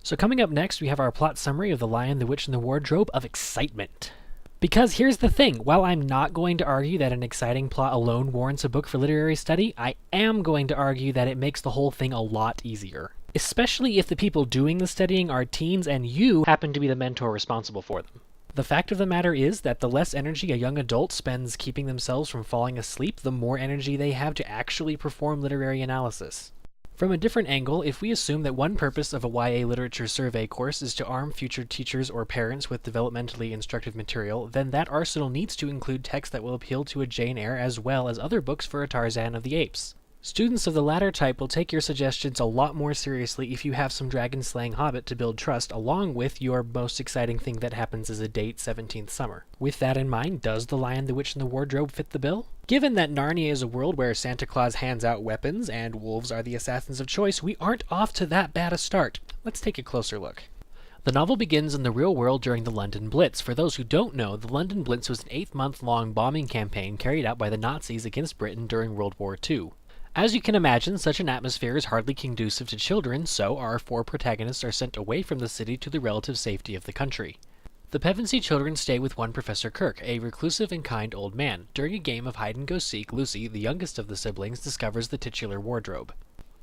So coming up next, we have our plot summary of The Lion, the Witch, and the Wardrobe of Excitement. Because here's the thing, while I'm not going to argue that an exciting plot alone warrants a book for literary study, I am going to argue that it makes the whole thing a lot easier. Especially if the people doing the studying are teens and you happen to be the mentor responsible for them. The fact of the matter is that the less energy a young adult spends keeping themselves from falling asleep, the more energy they have to actually perform literary analysis. From a different angle, if we assume that one purpose of a YA literature survey course is to arm future teachers or parents with developmentally instructive material, then that arsenal needs to include text that will appeal to a Jane Eyre as well as other books for a Tarzan of the Apes. Students of the latter type will take your suggestions a lot more seriously if you have some dragon-slaying hobbit to build trust along with your most exciting thing that happens as a date 17th summer. With that in mind, does The Lion, the Witch, and the Wardrobe fit the bill? Given that Narnia is a world where Santa Claus hands out weapons and wolves are the assassins of choice, we aren't off to that bad a start. Let's take a closer look. The novel begins in the real world during the London Blitz. For those who don't know, the London Blitz was an 8-month-long bombing campaign carried out by the Nazis against Britain during World War II. As you can imagine, such an atmosphere is hardly conducive to children, so our 4 protagonists are sent away from the city to the relative safety of the country. The Pevensey children stay with one Professor Kirk, a reclusive and kind old man. During a game of hide-and-go-seek, Lucy, the youngest of the siblings, discovers the titular wardrobe.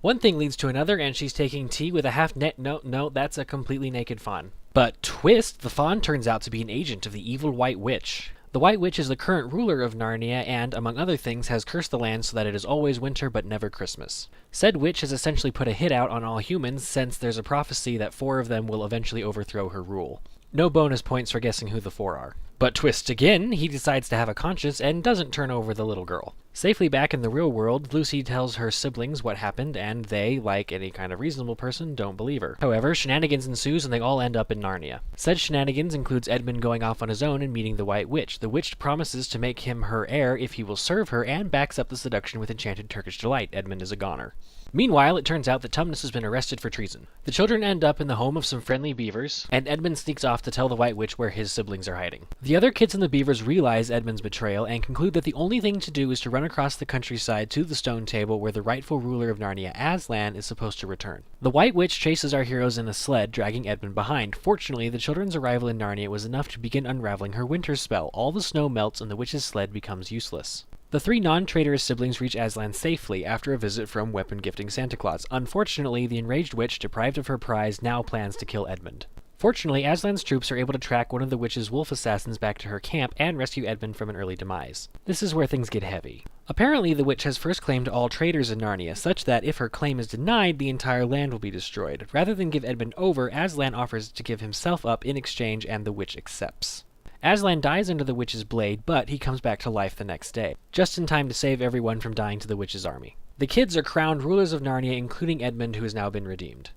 One thing leads to another, and she's taking tea with a no, that's a completely naked fawn. But twist, the fawn turns out to be an agent of the evil White Witch. The White Witch is the current ruler of Narnia and, among other things, has cursed the land so that it is always winter but never Christmas. Said witch has essentially put a hit out on all humans since there's a prophecy that 4 of them will eventually overthrow her rule. No bonus points for guessing who the 4 are. But twist again, he decides to have a conscience and doesn't turn over the little girl. Safely back in the real world, Lucy tells her siblings what happened, and they, like any kind of reasonable person, don't believe her. However, shenanigans ensues and they all end up in Narnia. Said shenanigans includes Edmund going off on his own and meeting the White Witch. The witch promises to make him her heir if he will serve her and backs up the seduction with enchanted Turkish delight. Edmund is a goner. Meanwhile, it turns out that Tumnus has been arrested for treason. The children end up in the home of some friendly beavers, and Edmund sneaks off to tell the White Witch where his siblings are hiding. The other kids in the beavers realize Edmund's betrayal and conclude that the only thing to do is to run across the countryside to the stone table where the rightful ruler of Narnia, Aslan, is supposed to return. The White Witch chases our heroes in a sled, dragging Edmund behind. Fortunately, the children's arrival in Narnia was enough to begin unraveling her winter spell. All the snow melts and the witch's sled becomes useless. The 3 non-traitorous siblings reach Aslan safely after a visit from weapon-gifting Santa Claus. Unfortunately, the enraged witch, deprived of her prize, now plans to kill Edmund. Fortunately, Aslan's troops are able to track one of the witch's wolf assassins back to her camp and rescue Edmund from an early demise. This is where things get heavy. Apparently, the witch has first claim to all traitors in Narnia, such that if her claim is denied, the entire land will be destroyed. Rather than give Edmund over, Aslan offers to give himself up in exchange, and the witch accepts. Aslan dies under the witch's blade, but he comes back to life the next day, just in time to save everyone from dying to the witch's army. The kids are crowned rulers of Narnia, including Edmund, who has now been redeemed.